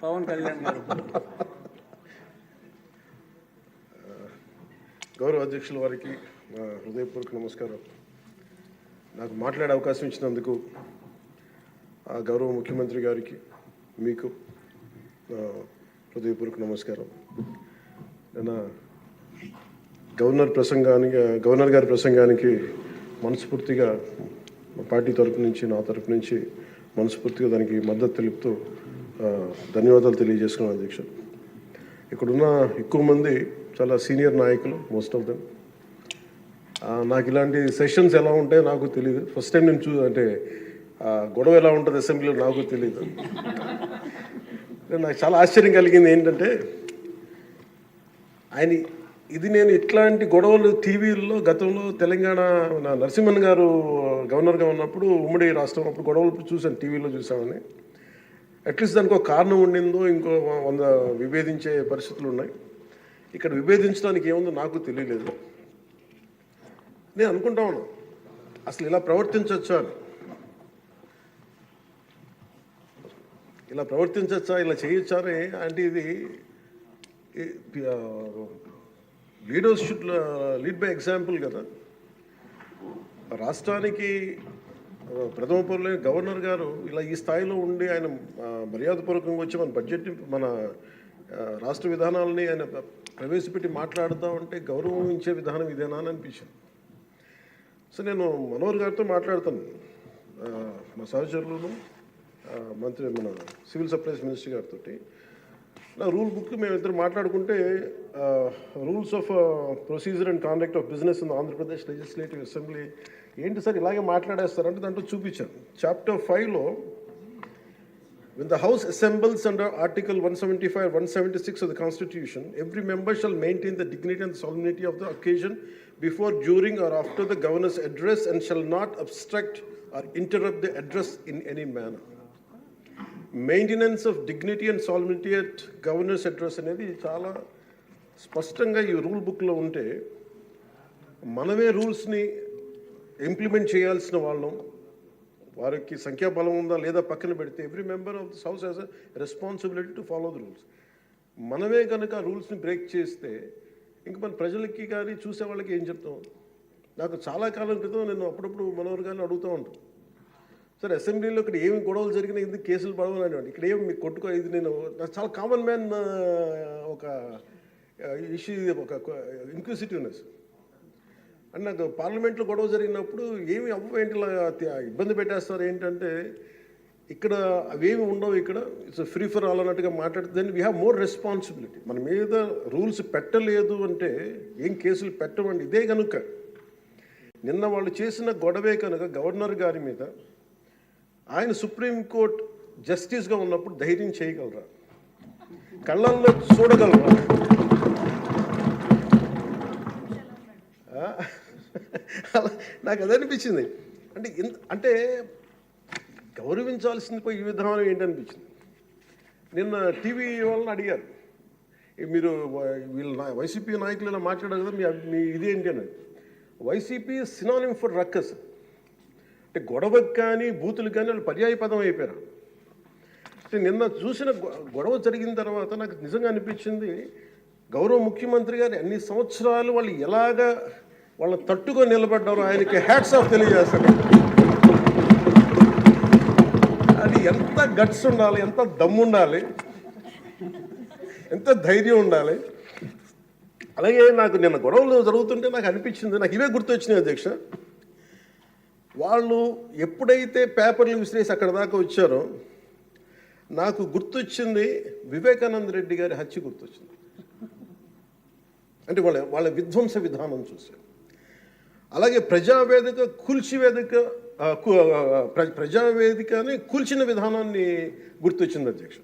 పవన్ కళ్యాణ్ గారు. గౌరవ అధ్యక్షుల వారికి నా హృదయపూర్వక నమస్కారం. నాకు మాట్లాడే అవకాశం ఇచ్చినందుకు గౌరవ ముఖ్యమంత్రి గారికి మీకు హృదయపూర్వక నమస్కారం. నేను గవర్నర్ గారి ప్రసంగానికి మనస్ఫూర్తిగా మా పార్టీ తరపు నుంచి, నా తరపు నుంచి మనస్ఫూర్తిగా దానికి మద్దతు తెలుపుతూ ధన్యవాదాలు తెలియజేసుకున్నాను అధ్యక్ష. ఇక్కడున్న ఎక్కువ మంది చాలా సీనియర్ నాయకులు, మోస్ట్ ఆఫ్ దెమ్. నాకు ఇలాంటి సెషన్స్ ఎలా ఉంటాయో నాకు తెలియదు. ఫస్ట్ టైం నేను అంటే గొడవ ఎలా ఉంటుంది అసెంబ్లీలో నాకు తెలియదు. నాకు చాలా ఆశ్చర్యం కలిగింది ఏంటంటే నేను ఇట్లాంటి గొడవలు టీవీల్లో గతంలో తెలంగాణ నరసింహన్ గారు గవర్నర్గా ఉన్నప్పుడు, ఉమ్మడి రాష్ట్రం అప్పుడు గొడవలు చూశాను, టీవీలో చూసామని. అట్లీస్ట్ దానికి ఒక కారణం ఉండిందో, ఇంకో 100 విభేదించే పరిస్థితులు ఉన్నాయి. ఇక్కడ విభేదించడానికి ఏముందో నాకు తెలియలేదు. నేను అనుకుంటా ఉన్నా అసలు ఇలా ప్రవర్తించవచ్చా అని, ఇలా చేయొచ్చా అంటే ఇది leaders should lead by example కదా. రాష్ట్రానికి ప్రథమ పౌరులైన గవర్నర్ గారు ఇలా ఈ స్థాయిలో ఉండి ఆయన మర్యాదపూర్వకంగా వచ్చి మన బడ్జెట్ని, మన రాష్ట్ర విధానాలని ఆయన ప్రవేశపెట్టి మాట్లాడుతూ ఉంటే గౌరవించే విధానం ఇదేనా అని అనిపించింది. సో నేను మనోహర్ గారితో మాట్లాడుతాను, మా సహచరులను, మన సివిల్ సప్లైస్ మినిస్టర్ గారితో. నా రూల్ బుక్ మేమిద్దరు మాట్లాడుకుంటే rules of procedure and conduct of business in Andhra Pradesh legislative assembly ఏంటి సార్ ఇలాగే మాట్లాడేస్తారంటే దాంట్లో చూపించాను. చాప్టర్ 5లో when the House assembles under Article 175 or 176 of the Constitution, every member shall maintain the dignity and solemnity of the occasion before, during or after the Governor's address and shall not obstruct or interrupt the address in any manner. Maintenance of dignity and salinity at governors address అనేది చాలా స్పష్టంగా ఈ rule బుక్లో ఉంటే, మనమే రూల్స్ని implement చేయాల్సిన వాళ్ళం. వారికి సంఖ్యాబలం ఉందా లేదా పక్కన పెడితే, every member of this house has a responsibility to follow the rules. మనమే కనుక ఆ రూల్స్ని బ్రేక్ చేస్తే ఇంక మన ప్రజలకి కానీ చూసే వాళ్ళకి ఏం చెప్తాం? నాకు చాలా కాలం క్రితం నేను అప్పుడప్పుడు మనోహర్ గారిని అడుగుతూ ఉంటాను, సార్ అసెంబ్లీలో ఇక్కడ ఏమి గొడవలు జరిగినా ఎందుకు కేసులు పడవని, ఇక్కడ ఏమి మీకు కొట్టుకో, ఇది నేను నాకు చాలా కామన్ మ్యాన్ ఒక ఇష్యూ, ఒక ఇంక్విజిటివ్నెస్. అండ్ నాకు పార్లమెంట్లో గొడవ జరిగినప్పుడు ఏమి ఏంటి ఇబ్బంది పెట్టేస్తారు ఏంటంటే, ఇక్కడ అవేమి ఉండవు, ఇక్కడ ఇట్స్ ఫ్రీ ఫర్ ఆల్ అన్నట్టుగా మాట్లాడితే then we have more responsibility. మన మీద రూల్స్ పెట్టలేదు అంటే ఏం కేసులు పెట్టమండి. ఇదే కనుక నిన్న వాళ్ళు చేసిన గొడవే కనుక గవర్నర్ గారి మీద, ఆయన సుప్రీంకోర్టు జస్టిస్గా ఉన్నప్పుడు ధైర్యం చేయగలరా? కళ్ళల్లో చూడగలరా? నాకు అది అనిపించింది. అంటే గౌరవించాల్సింది పోయి ఈ విధానం ఏంటనిపించింది. నిన్న టీవీ వాళ్ళని అడిగారు, మీరు వీళ్ళ వైసీపీ నాయకులు ఇలా మాట్లాడారు కదా, మీ ఇదేంటి అని. YCP synonym for ruckus. అంటే గొడవకు కానీ బూతులు కానీ వాళ్ళు పర్యాయ పదం అయిపోయారు. అంటే నిన్న చూసిన గొడవ జరిగిన తర్వాత నాకు నిజంగా అనిపించింది, గౌరవ ముఖ్యమంత్రి గారు అన్ని సంవత్సరాలు వాళ్ళు ఎలాగా వాళ్ళ తట్టుగా నిలబడ్డారో ఆయనకి హ్యాట్స్ ఆఫ్ తెలియజేస్తాడు. అది ఎంత గట్స్ ఉండాలి, ఎంత దమ్ము ఉండాలి, ఎంత ధైర్యం ఉండాలి. అలాగే నాకు నిన్న గొడవలు జరుగుతుంటే నాకు అనిపించింది, నాకు ఇవే గుర్తొచ్చినాయి అధ్యక్ష. వాళ్ళు ఎప్పుడైతే పేపర్లు విసిరేసి అక్కడ దాకా వచ్చారో నాకు గుర్తొచ్చింది వివేకానంద రెడ్డి గారి హత్య గుర్తొచ్చింది. అంటే వాళ్ళ విధ్వంస విధానం చూశారు. అలాగే ప్రజావేదికని కూల్చిన విధానాన్ని గుర్తొచ్చింది అధ్యక్ష.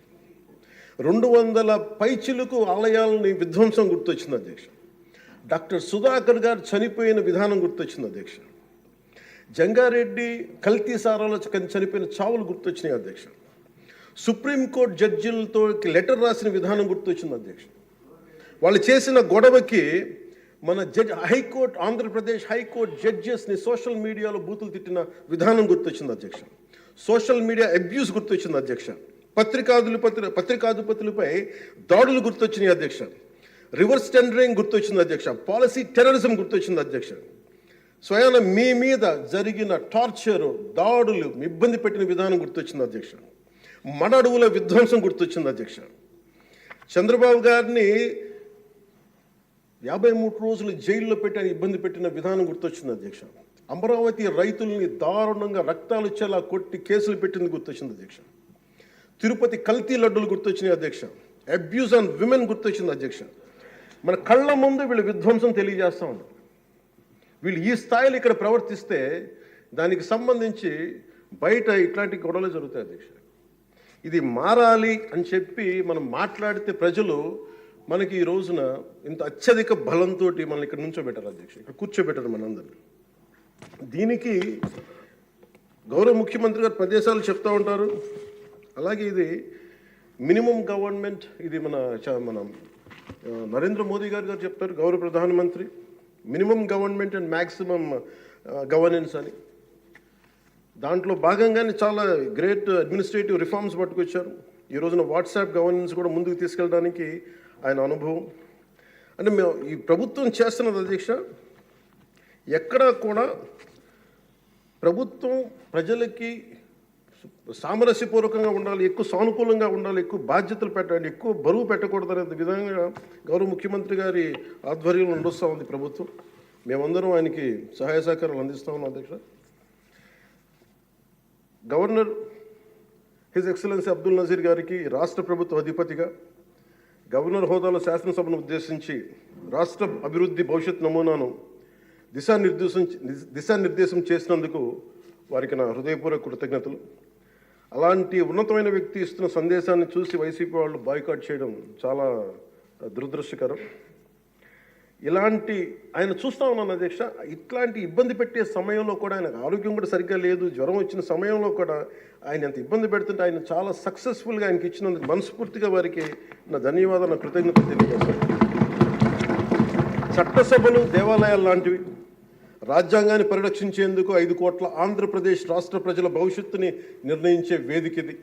200 పైచిలకు ఆలయాలని విధ్వంసం గుర్తొచ్చింది అధ్యక్ష. డాక్టర్ సుధాకర్ గారు చనిపోయిన విధానం గుర్తొచ్చింది అధ్యక్ష. జంగారెడ్డి కల్తీ సారాలో చనిపోయిన చావులు గుర్తొచ్చినాయి అధ్యక్ష. సుప్రీంకోర్టు జడ్జిలతో లెటర్ రాసిన విధానం గుర్తొచ్చింది అధ్యక్ష. వాళ్ళు చేసిన గొడవకి మన హైకోర్టు, ఆంధ్రప్రదేశ్ హైకోర్టు జడ్జెస్ని సోషల్ మీడియాలో బూతులు తిట్టిన విధానం గుర్తొచ్చింది అధ్యక్ష. సోషల్ మీడియా అబ్యూస్ గుర్తొచ్చింది అధ్యక్ష. పత్రికాధిపతులపై దాడులు గుర్తొచ్చినాయి అధ్యక్ష, రివర్స్ టెండరింగ్ గుర్తొచ్చింది అధ్యక్ష, పాలసీ టెర్రరిజం గుర్తొచ్చింది అధ్యక్ష, స్వయాన మీ మీద జరిగిన టార్చరు, దాడులు, ఇబ్బంది పెట్టిన విధానం గుర్తొచ్చింది అధ్యక్ష, మన అడవుల విధ్వంసం గుర్తొచ్చింది అధ్యక్ష, చంద్రబాబు గారిని 53 రోజులు జైల్లో పెట్టి ఇబ్బంది పెట్టిన విధానం గుర్తొచ్చింది అధ్యక్ష, అమరావతి రైతుల్ని దారుణంగా రక్తాలు వచ్చేలా కొట్టి కేసులు పెట్టింది గుర్తొచ్చింది అధ్యక్ష, తిరుపతి కల్తీ లడ్డులు గుర్తొచ్చినాయి అధ్యక్ష, అబ్యూజ్ ఆన్ విమెన్ గుర్తొచ్చింది అధ్యక్ష. మన కళ్ళ ముందు వీళ్ళు విధ్వంసం తెలియజేస్తూ ఉన్నారు. వీళ్ళు ఈ స్థాయిలో ఇక్కడ ప్రవర్తిస్తే దానికి సంబంధించి బయట ఇట్లాంటి గొడవలు జరుగుతాయి అధ్యక్ష. ఇది మారాలి అని చెప్పి మనం మాట్లాడితే ప్రజలు మనకి ఈ రోజున ఇంత అత్యధిక బలంతో మనల్ని ఇక్కడ నుంచోబెట్టారు అధ్యక్ష, ఇక్కడ కూర్చోబెట్టారు మనందరినీ. దీనికి గౌరవ ముఖ్యమంత్రి గారు ప్రదేశాలు చెప్తూ ఉంటారు. అలాగే ఇది మినిమం గవర్నమెంట్, ఇది మన నరేంద్ర మోదీ గారు చెప్తారు, గౌరవ ప్రధానమంత్రి, minimum government and maximum governance అని. దాంట్లో భాగంగానే చాలా గ్రేట్ అడ్మినిస్ట్రేటివ్ రిఫార్మ్స్ పట్టుకొచ్చారు. ఈ రోజున వాట్సాప్ గవర్నెన్స్ కూడా ముందుకు తీసుకెళ్ళడానికి ఆయన అనుభవం. అంటే మేము ఈ ప్రభుత్వం చేస్తున్నది అధ్యక్ష, ఎక్కడా కూడా ప్రభుత్వం ప్రజలకి సామరస్యపూర్వకంగా ఉండాలి, ఎక్కువ సానుకూలంగా ఉండాలి, ఎక్కువ బాధ్యతలు పెట్టాలి, ఎక్కువ బరువు పెట్టకూడదు అనే విధంగా గౌరవ ముఖ్యమంత్రి గారి ఆధ్వర్యంలో నడుస్తూ ఉంది ప్రభుత్వం. మేమందరం ఆయనకి సహాయ సహకారాలు అందిస్తూ ఉన్నాం అధ్యక్ష. Governor his excellency Abdul Nazeer గారికి రాష్ట్ర ప్రభుత్వ అధిపతిగా గవర్నర్ హోదాలో శాసనసభను ఉద్దేశించి రాష్ట్ర అభివృద్ధి భవిష్యత్ నమూనాను దిశానిర్దేశం చేసినందుకు వారికి నా హృదయపూర్వక కృతజ్ఞతలు. అలాంటి ఉన్నతమైన వ్యక్తి ఇస్తున్న సందేశాన్ని చూసి వైసీపీ వాళ్ళు బాయ్కాట్ చేయడం చాలా దురదృష్టకరం. ఇలాంటి ఆయన చూస్తూ ఉన్నాను అధ్యక్ష, ఇట్లాంటి ఇబ్బంది పెట్టే సమయంలో కూడా ఆయన ఆరోగ్యం కూడా సరిగ్గా లేదు, జ్వరం వచ్చిన సమయంలో కూడా ఆయన ఎంత ఇబ్బంది పెడుతుంటే ఆయన చాలా సక్సెస్ఫుల్గా ఆయనకి ఇచ్చినందుకు మనస్ఫూర్తిగా వారికి నా ధన్యవాదాలు, నా కృతజ్ఞతలు తెలియజేస్తాను. చట్టసభలు దేవాలయాలు లాంటివి రాజ్యాంగాన్ని పరిరక్షించేందుకు 5 కోట్ల ఆంధ్రప్రదేశ్ రాష్ట్ర ప్రజల భవిష్యత్తుని నిర్ణయించే వేదిక ఇది.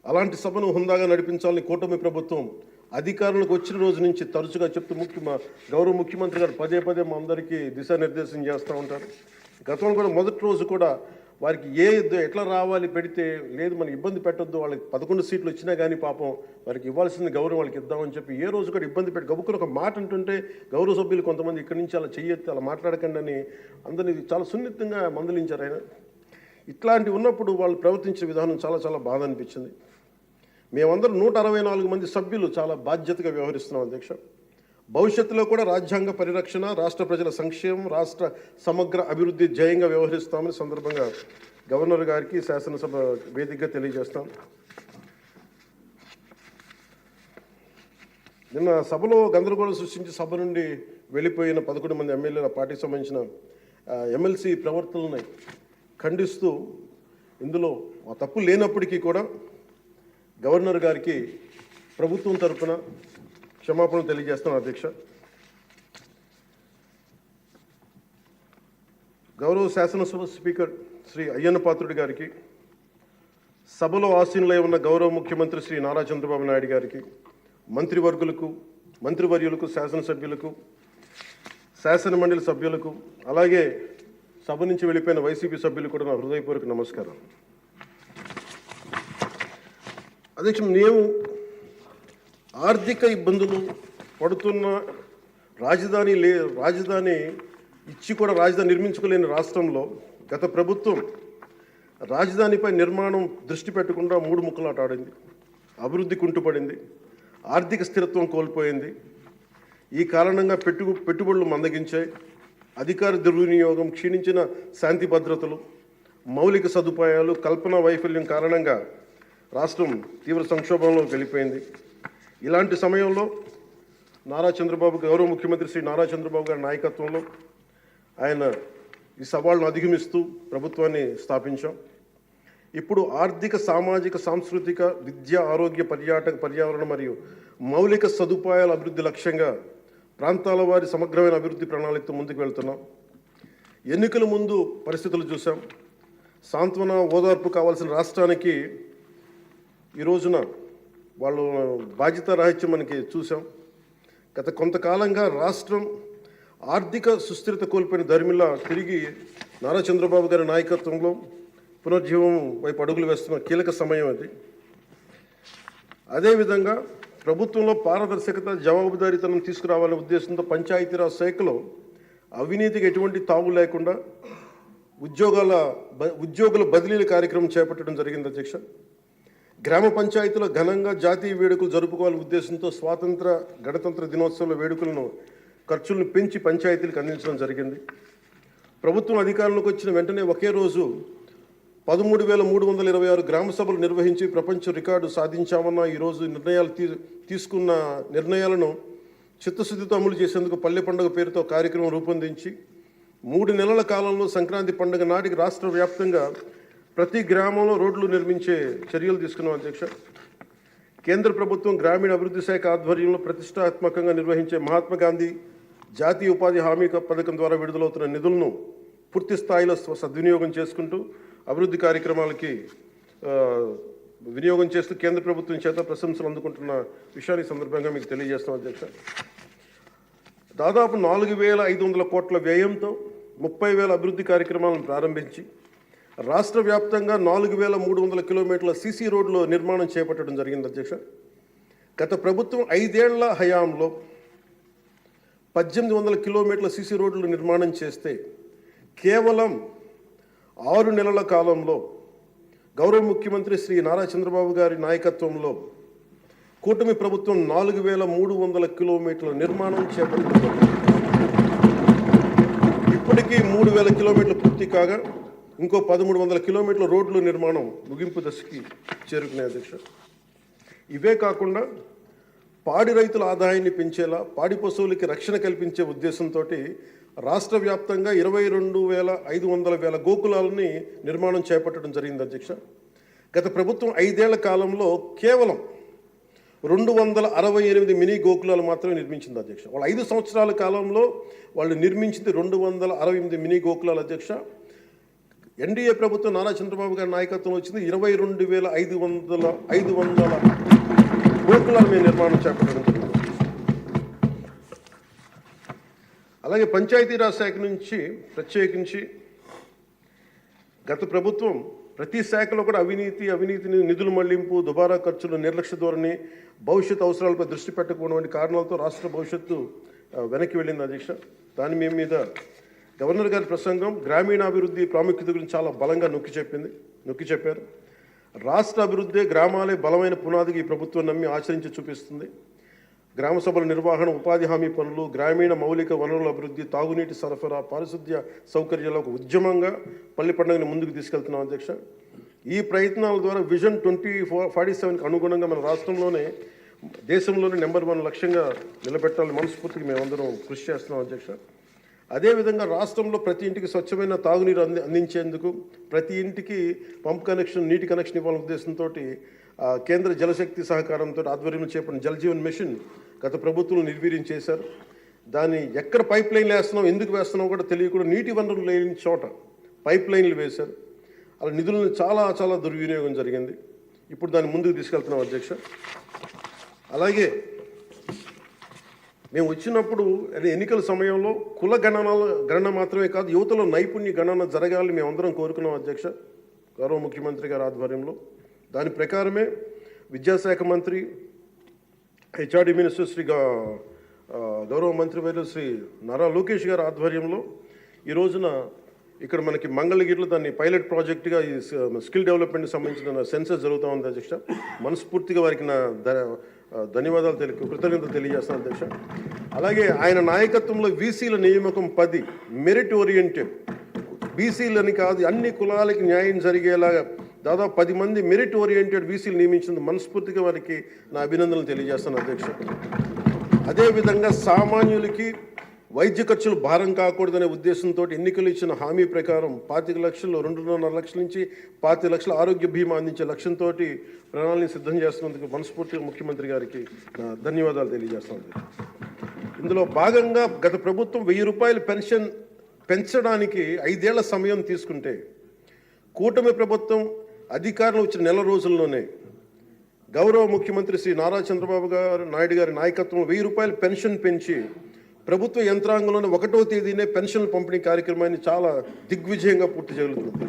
అలాంటి సభను హుందాగా నడిపించాలని కూటమి ప్రభుత్వం అధికారులకు వచ్చిన రోజు నుంచి తరచుగా చెప్తూ గౌరవ ముఖ్యమంత్రి గారు పదే మా అందరికీ దిశానిర్దేశం చేస్తూ ఉంటారు. గతంలో కూడా మొదటి రోజు కూడా వారికి ఎట్లా రావాలి పెడితే లేదు మనం ఇబ్బంది పెట్టొద్దు, వాళ్ళకి 11 సీట్లు వచ్చినా కానీ పాపం వారికి ఇవ్వాల్సిన గౌరవం వాళ్ళకి ఇద్దామని చెప్పి ఏ రోజు కూడా ఇబ్బంది పెట్టి గబుక్కుని ఒక మాట అంటుంటే గౌరవ సభ్యులు కొంతమంది ఇక్కడి నుంచి అలా చెయ్యొద్దు, అలా మాట్లాడకండి అని అందరినీ చాలా సున్నితంగా మందలించారు ఆయన. ఇట్లాంటి ఉన్నప్పుడు వాళ్ళు ప్రవర్తించే విధానం చాలా బాధ అనిపించింది. మేమందరం 164 మంది సభ్యులు చాలా బాధ్యతగా వ్యవహరిస్తున్నాం అధ్యక్ష. భవిష్యత్తులో కూడా రాజ్యాంగ పరిరక్షణ, రాష్ట్ర ప్రజల సంక్షేమం, రాష్ట్ర సమగ్ర అభివృద్ధి ధ్యేయంగా వ్యవహరిస్తామని సందర్భంగా గవర్నర్ గారికి శాసనసభ వేదికగా తెలియజేస్తాం. నిన్న సభలో గందరగోళం సృష్టించి సభ నుండి వెళ్ళిపోయిన 11 మంది ఎమ్మెల్యేల పార్టీకి సంబంధించిన ఎమ్మెల్సీ ప్రవర్తనలను ఖండిస్తూ ఇందులో ఆ తప్పు లేనప్పటికీ కూడా గవర్నర్ గారికి ప్రభుత్వం తరఫున క్షమాపణ తెలియజేస్తాను అధ్యక్ష. గౌరవ శాసనసభ స్పీకర్ శ్రీ అయ్యన్న పాత్రుడి గారికి, సభలో ఆసీనులై ఉన్న గౌరవ ముఖ్యమంత్రి శ్రీ నారా చంద్రబాబు నాయుడు గారికి, మంత్రివర్యులకు, శాసనసభ్యులకు, శాసనమండలి సభ్యులకు, అలాగే సభ నుంచి వెళ్ళిపోయిన వైసీపీ సభ్యులకు కూడా నా హృదయపూర్వక నమస్కారం. అధ్యక్ష, మేము ఆర్థిక ఇబ్బందులు పడుతున్న రాజధాని ఇచ్చి కూడా రాజధాని నిర్మించుకోలేని రాష్ట్రంలో గత ప్రభుత్వం రాజధానిపై నిర్మాణం దృష్టి పెట్టకుండా 3 ముక్కలాట ఆడింది. అభివృద్ధి కుంటుపడింది, ఆర్థిక స్థిరత్వం కోల్పోయింది. ఈ కారణంగా పెట్టుబడులు మందగించాయి, అధికార దుర్వినియోగం, క్షీణించిన శాంతి భద్రతలు, మౌలిక సదుపాయాలు, కల్పన వైఫల్యం కారణంగా రాష్ట్రం తీవ్ర సంక్షోభంలోకి వెళ్ళిపోయింది. ఇలాంటి సమయంలో గౌరవ ముఖ్యమంత్రి శ్రీ నారా చంద్రబాబు గారి నాయకత్వంలో ఆయన ఈ సవాళ్ళను అధిగమిస్తూ ప్రభుత్వాన్ని స్థాపించాం. ఇప్పుడు ఆర్థిక, సామాజిక, సాంస్కృతిక, విద్య, ఆరోగ్య, పర్యావరణ మరియు మౌలిక సదుపాయాల అభివృద్ధి లక్ష్యంగా ప్రాంతాల వారి సమగ్రమైన అభివృద్ధి ప్రణాళికతో ముందుకు వెళ్తున్నాం. ఎన్నికల ముందు పరిస్థితులు చూసాం. సాంత్వన, ఓదార్పు కావాల్సిన రాష్ట్రానికి ఈ రోజున వాళ్ళు బాధ్యత రాహిత్యం మనకి చూసాం. గత కొంతకాలంగా రాష్ట్రం ఆర్థిక సుస్థిరత కోల్పోయిన ధర్మిలా తిరిగి నారా చంద్రబాబు గారి నాయకత్వంలో పునర్జీవం వైపు అడుగులు వేస్తున్న కీలక సమయం అది. అదేవిధంగా ప్రభుత్వంలో పారదర్శకత, జవాబుదారీతనం తీసుకురావాలనే ఉద్దేశంతో పంచాయతీరాజ్ శాఖలో అవినీతికి ఎటువంటి తావు లేకుండా ఉద్యోగుల బదిలీల కార్యక్రమం చేపట్టడం జరిగింది అధ్యక్ష. గ్రామ పంచాయతీలో ఘనంగా జాతీయ వేడుకలు జరుపుకోవాలనే ఉద్దేశంతో స్వాతంత్ర గణతంత్ర దినోత్సవాల వేడుకలను ఖర్చులను పెంచి పంచాయతీలకు అందించడం జరిగింది. ప్రభుత్వం అధికారంలోకి వచ్చిన వెంటనే ఒకే రోజు 13,326 గ్రామ సభలు నిర్వహించి ప్రపంచ రికార్డు సాధించామన్న ఈరోజు తీసుకున్న నిర్ణయాలను చిత్తశుద్ధితో అమలు చేసేందుకు పల్లె పండుగ పేరుతో కార్యక్రమం రూపొందించి 3 నెలల కాలంలో సంక్రాంతి పండుగ నాటికి రాష్ట్ర వ్యాప్తంగా ప్రతి గ్రామంలో రోడ్లు నిర్మించే చర్యలు తీసుకున్నాం అధ్యక్ష. కేంద్ర ప్రభుత్వం గ్రామీణ అభివృద్ధి శాఖ ఆధ్వర్యంలో ప్రతిష్టాత్మకంగా నిర్వహించే మహాత్మా గాంధీ జాతీయ ఉపాధి హామీ పథకం ద్వారా విడుదలవుతున్న నిధులను పూర్తి స్థాయిలో సద్వినియోగం చేసుకుంటూ అభివృద్ధి కార్యక్రమాలకి వినియోగం చేస్తూ కేంద్ర ప్రభుత్వం చేత ప్రశంసలు అందుకుంటున్న విషయాన్ని సందర్భంగా మీకు తెలియజేస్తాం అధ్యక్ష. దాదాపు 4,500 కోట్ల వ్యయంతో 30,000 అభివృద్ధి కార్యక్రమాలను ప్రారంభించి రాష్ట్ర వ్యాప్తంగా 4,300 కిలోమీటర్ల సీసీ రోడ్ల నిర్మాణం చేపట్టడం జరిగింది అధ్యక్ష. గత ప్రభుత్వం 5 ఏళ్ల హయాంలో 1,800 కిలోమీటర్ల సీసీ రోడ్లు నిర్మాణం చేస్తే కేవలం 6 నెలల కాలంలో గౌరవ ముఖ్యమంత్రి శ్రీ నారా చంద్రబాబు గారి నాయకత్వంలో కూటమి ప్రభుత్వం 4,300 కిలోమీటర్ల నిర్మాణం చేపట్టింది. ఇప్పటికీ 3,000 కిలోమీటర్లు పూర్తి కాగా ఇంకో 1,300 కిలోమీటర్ల రోడ్ల నిర్మాణం ముగింపు దశకి చేరుకునే అధ్యక్ష. ఇవే కాకుండా పాడి రైతుల ఆదాయాన్ని పెంచేలా, పాడి పశువులకి రక్షణ కల్పించే ఉద్దేశంతో రాష్ట్ర వ్యాప్తంగా 22,500 గోకులాలని నిర్మాణం చేపట్టడం జరిగింది అధ్యక్ష. గత ప్రభుత్వం 5 ఏళ్ల కాలంలో కేవలం 268 మినీ గోకులాలు మాత్రమే నిర్మించింది అధ్యక్ష. వాళ్ళు 5 సంవత్సరాల కాలంలో వాళ్ళు నిర్మించింది 268 మినీ గోకులాలు అధ్యక్ష. ఎన్డీఏ ప్రభుత్వం నారా చంద్రబాబు గారి నాయకత్వం వచ్చింది 22,500 గోకులాలు మేము నిర్మాణం చేపట్టడం జరిగింది. అలాగే పంచాయతీరాజ్ శాఖ నుంచి ప్రత్యేకించి గత ప్రభుత్వం ప్రతి శాఖలో కూడా అవినీతిని నిధుల మళ్లింపు, దుబారా ఖర్చులు, నిర్లక్ష్య ధోరణి, భవిష్యత్ అవసరాలపై దృష్టి పెట్టకపోవడం వంటి కారణాలతో రాష్ట్ర భవిష్యత్తు వెనక్కి వెళ్ళింది అధ్యక్ష. దాని మీద గవర్నర్ గారి ప్రసంగం గ్రామీణాభివృద్ధి ప్రాముఖ్యత గురించి చాలా బలంగా నొక్కి చెప్పారు. రాష్ట్ర అభివృద్ధి గ్రామాలే బలమైన పునాదికి ఈ ప్రభుత్వం నమ్మి ఆచరించి చూపిస్తుంది. గ్రామ సభల నిర్వహణ, ఉపాధి హామీ పనులు, గ్రామీణ మౌలిక వనరుల అభివృద్ధి, తాగునీటి సరఫరా, పారిశుద్ధ్య సౌకర్యాల ఒక ఉద్యమంగా పల్లె పండుగని ముందుకు తీసుకెళ్తున్నాం అధ్యక్ష. ఈ ప్రయత్నాల ద్వారా విజన్ 2047కి అనుగుణంగా మన రాష్ట్రంలోనే దేశంలోనే నెంబర్ 1 లక్ష్యంగా నిలబెట్టాలని మనస్ఫూర్తిగా మేమందరం కృషి చేస్తున్నాం అధ్యక్ష. అదేవిధంగా రాష్ట్రంలో ప్రతి ఇంటికి స్వచ్ఛమైన తాగునీరు అందించేందుకు ప్రతి ఇంటికి పంప్ కనెక్షన్, నీటి కనెక్షన్ ఇవ్వాలనే ఉద్దేశంతో కేంద్ర జలశక్తి సహకారంతో ఆధ్వర్యంలో చేపట్టిన జల్ జీవన్ మిషన్ గత ప్రభుత్వం నిర్వీర్యం చేశారు. దాన్ని ఎక్కడ పైప్ లైన్లు వేస్తున్నాం, ఎందుకు వేస్తున్నాం కూడా తెలియకుండా నీటి వనరులు లేని చోట పైప్ లైన్లు వేశారు. అలా నిధులను చాలా దుర్వినియోగం జరిగింది. ఇప్పుడు దాన్ని ముందుకు తీసుకెళ్తున్నాం అధ్యక్ష. అలాగే మేము వచ్చినప్పుడు ఎన్నికల సమయంలో కుల గణన మాత్రమే కాదు, యువతలో నైపుణ్య గణన జరగాలని మేమందరం కోరుకున్నాం అధ్యక్ష, గౌరవ ముఖ్యమంత్రి గారి ఆధ్వర్యంలో. దాని ప్రకారమే విద్యాశాఖ మంత్రి, హెచ్ఆర్డి మినిస్టర్ శ్రీ గౌరవ మంత్రివర్యులు శ్రీ నారా లోకేష్ గారి ఆధ్వర్యంలో ఈ రోజున ఇక్కడ మనకి మంగళగిరిలో దాన్ని పైలట్ ప్రాజెక్టుగా ఈ స్కిల్ డెవలప్మెంట్కి సంబంధించిన సెన్సస్ జరుగుతూ ఉంది అధ్యక్ష. మనస్ఫూర్తిగా వారికి నా ధన్యవాదాలు కృతజ్ఞతలు తెలియజేస్తాను అధ్యక్ష. అలాగే ఆయన నాయకత్వంలో వీసీల నియామకం 10 మెరిట్ ఓరియంటెడ్, బీసీలని కాదు అన్ని కులాలకి న్యాయం జరిగేలాగా దాదాపు 10 మంది మెరిట్ ఓరియంటెడ్ వీసీలు నియమించినందుకు మనస్ఫూర్తిగా వారికి నా అభినందనలు తెలియజేస్తాను అధ్యక్ష. అదేవిధంగా సామాన్యులకి వైద్య ఖర్చులు భారం కాకూడదనే ఉద్దేశంతో ఎన్నికలు ఇచ్చిన హామీ ప్రకారం 25 లక్షలు, 2.5 లక్షల నుంచి 25 లక్షల ఆరోగ్య బీమా అందించే లక్ష్యంతో ప్రణాళికని సిద్ధం చేస్తున్నందుకు మనస్ఫూర్తిగా ముఖ్యమంత్రి గారికి నా ధన్యవాదాలు తెలియజేస్తాను. ఇందులో భాగంగా గత ప్రభుత్వం 1,000 రూపాయలు పెన్షన్ పెంచడానికి 5 ఏళ్ల సమయం తీసుకుంటే కూటమి ప్రభుత్వం అధికారంలో వచ్చిన నెల రోజుల్లోనే గౌరవ ముఖ్యమంత్రి శ్రీ నారా చంద్రబాబు నాయుడు గారి నాయకత్వం 1000 రూపాయలు పెన్షన్ పెంచి ప్రభుత్వ యంత్రాంగంలోనే 1వ తేదీనే పెన్షన్ పంపిణీ కార్యక్రమాన్ని చాలా దిగ్విజయంగా పూర్తి చేయగలుగుతుంది.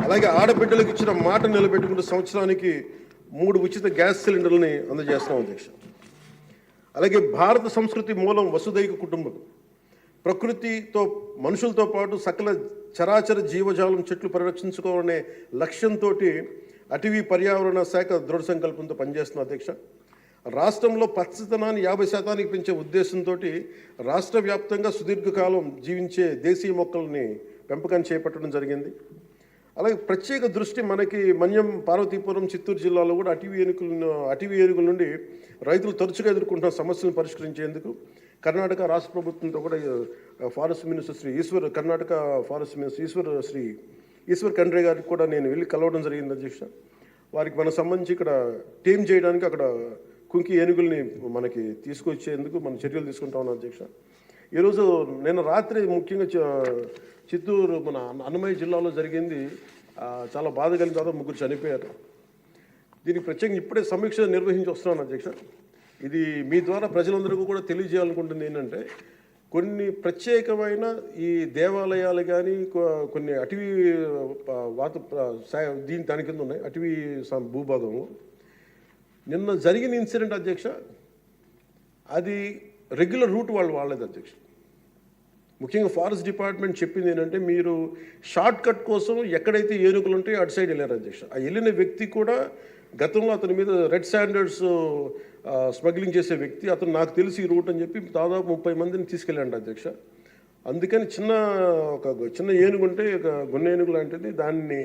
అలాగే ఆడబిడ్డలకు ఇచ్చిన మాట నిలబెట్టుకుంటూ సంవత్సరానికి 3 ఉచిత గ్యాస్ సిలిండర్లని అందజేస్తాం అధ్యక్ష. అలాగే భారత సంస్కృతి మూలం వసుదైక కుటుంబం. ప్రకృతితో మనుషులతో పాటు సకల చరాచర జీవజాలం చెట్లు పరిరక్షించుకోవాలనే లక్ష్యంతో అటవీ పర్యావరణ శాఖ దృఢ సంకల్పంతో పనిచేస్తున్న అధ్యక్ష. రాష్ట్రంలో పచ్చదనాన్ని 50% పెంచే ఉద్దేశంతో రాష్ట్ర వ్యాప్తంగా సుదీర్ఘకాలం జీవించే దేశీయ మొక్కల్ని పెంపకం చేపట్టడం జరిగింది. అలాగే ప్రత్యేక దృష్టి మనకి మన్యం, పార్వతీపురం, చిత్తూరు జిల్లాలో కూడా అటవీ ఏనుగుల నుండి రైతులు తరచుగా ఎదుర్కొంటున్న సమస్యలను పరిష్కరించేందుకు కర్ణాటక రాష్ట్ర ప్రభుత్వంతో కూడా forest minister Karnataka forest minister Eshwar Khandre గారికి కూడా నేను వెళ్ళి కలవడం జరిగింది అధ్యక్ష. వారికి మనకు సంబంధించి ఇక్కడ టీమ్ చేయడానికి అక్కడ కుంకి ఏనుగుల్ని మనకి తీసుకొచ్చేందుకు మనం చర్యలు తీసుకుంటా ఉన్నాం అధ్యక్ష. ఈరోజు నేను రాత్రి ముఖ్యంగా చిత్తూరు మన అన్నమయ్య జిల్లాలో జరిగింది చాలా బాధ కలిగిన తర్వాత 3 చనిపోయారు. దీనికి ప్రత్యేకంగా ఇప్పుడే సమీక్ష నిర్వహించి వస్తున్నాను అధ్యక్ష. ఇది మీ ద్వారా ప్రజలందరికీ కూడా తెలియజేయాలనుకుంటుంది ఏంటంటే, కొన్ని ప్రత్యేకమైన ఈ దేవాలయాలు కానీ కొన్ని అటవీ దాని కింద ఉన్నాయి అటవీ భూభాగంలో. నిన్న జరిగిన ఇన్సిడెంట్ అధ్యక్ష, అది రెగ్యులర్ రూట్ వాళ్ళు వాళ్ళేది అధ్యక్ష. ముఖ్యంగా ఫారెస్ట్ డిపార్ట్మెంట్ చెప్పింది ఏంటంటే, మీరు షార్ట్ కట్ కోసం ఎక్కడైతే ఏనుగులు ఉంటాయో అటు సైడ్ వెళ్ళారు అధ్యక్ష. ఆ వెళ్ళిన వ్యక్తి కూడా గతంలో అతని మీద రెడ్ శాండర్స్ స్మగ్లింగ్ చేసే వ్యక్తి, అతను నాకు తెలిసి ఈ రూట్ అని చెప్పి దాదాపు 30 మందిని తీసుకెళ్ళండి అధ్యక్ష. అందుకని చిన్న ఏనుగు ఉంటే ఒక గున్న ఏనుగు లాంటిది, దాన్ని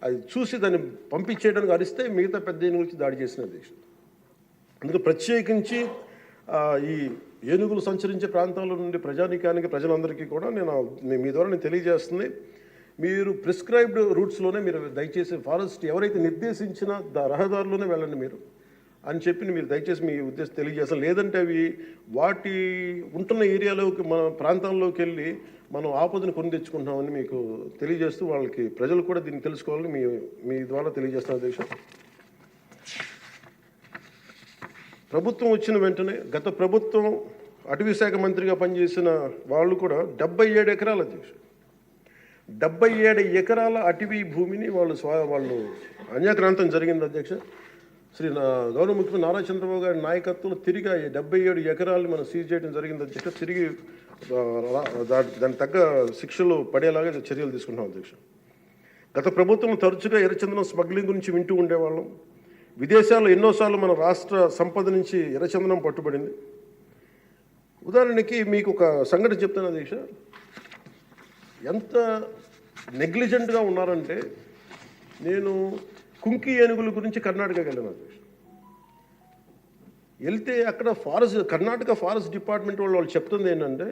అది చూసి దాన్ని పంపించేయడానికి అరిస్తే మిగతా పెద్ద ఏనుగు వచ్చి దాడి చేసిన అధ్యక్ష. అందుకే ప్రత్యేకించి ఈ ఏనుగులు సంచరించే ప్రాంతాల నుండి ప్రజానీకానికి ప్రజలందరికీ కూడా మీ ద్వారా నేను తెలియజేస్తుంది, మీరు ప్రిస్క్రైబ్డ్ రూట్స్లోనే మీరు దయచేసి ఫారెస్ట్ ఎవరైతే నిర్దేశించిన రహదారులోనే వెళ్ళండి మీరు అని చెప్పి మీరు దయచేసి మీ ఉద్దేశం తెలియజేస్తాం. లేదంటే అవి వాటి ఉంటున్న ఏరియాలోకి మన ప్రాంతాల్లోకి వెళ్ళి మనం ఆపదను కొని తెచ్చుకుంటామని మీకు తెలియజేస్తూ వాళ్ళకి ప్రజలు కూడా దీన్ని తెలుసుకోవాలని మీ ద్వారా తెలియజేస్తాను అధ్యక్ష. ప్రభుత్వం వచ్చిన వెంటనే గత ప్రభుత్వం అటవీ శాఖ మంత్రిగా పనిచేసిన వాళ్ళు కూడా 77 ఎకరాల అధ్యక్ష 77 ఎకరాల అటవీ భూమిని వాళ్ళు అన్యాక్రాంతం జరిగింది అధ్యక్ష. గౌరవ ముఖ్యమంత్రి నారా చంద్రబాబు గారి నాయకత్వంలో తిరిగి 77 ఎకరాలను మనం సీజ్ చేయడం జరిగింది అధ్యక్ష. తిరిగి దానికి తగ్గ శిక్షలు పడేలాగా చర్యలు తీసుకుంటాం అధ్యక్ష. గత ప్రభుత్వం తరచుగా ఎర్రచందనం స్మగ్లింగ్ గురించి వింటూ ఉండేవాళ్ళం. విదేశాల్లో ఎన్నోసార్లు మన రాష్ట్ర సంపద నుంచి ఎర్రచందనం పట్టుబడింది. ఉదాహరణకి మీకు ఒక సంఘటన చెప్తాను అధ్యక్ష. ఎంత నెగ్లిజెంట్గా ఉన్నారంటే, నేను కుంకి ఏనుగుల గురించి కర్ణాటకకి వెళ్ళాను అధ్యక్ష. వెళ్తే అక్కడ కర్ణాటక ఫారెస్ట్ డిపార్ట్మెంట్ వాళ్ళు చెప్తుంది ఏంటంటే,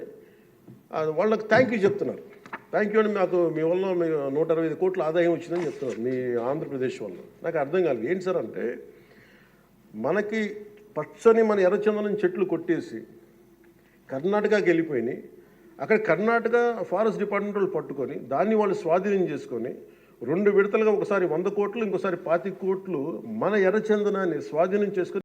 వాళ్ళకి థ్యాంక్ యూ చెప్తున్నారు. థ్యాంక్ యూ అని మీ వల్ల 125 కోట్ల ఆదాయం వచ్చిందని చెప్తున్నారు మీ ఆంధ్రప్రదేశ్ వల్ల. నాకు అర్థం కాలేదు ఏంటి సార్ అంటే, మనకి పచ్చని మన ఎర్రచందనం చెట్లు కొట్టేసి కర్ణాటకకి వెళ్ళిపోయినాయి. అక్కడ కర్ణాటక ఫారెస్ట్ డిపార్ట్మెంట్ వాళ్ళు పట్టుకొని దాన్ని వాళ్ళు స్వాధీనం చేసుకొని 2 విడతలుగా ఒకసారి 100 కోట్లు ఇంకోసారి 25 కోట్లు మన ఎర్రచందనాన్ని స్వాధీనం చేసుకొని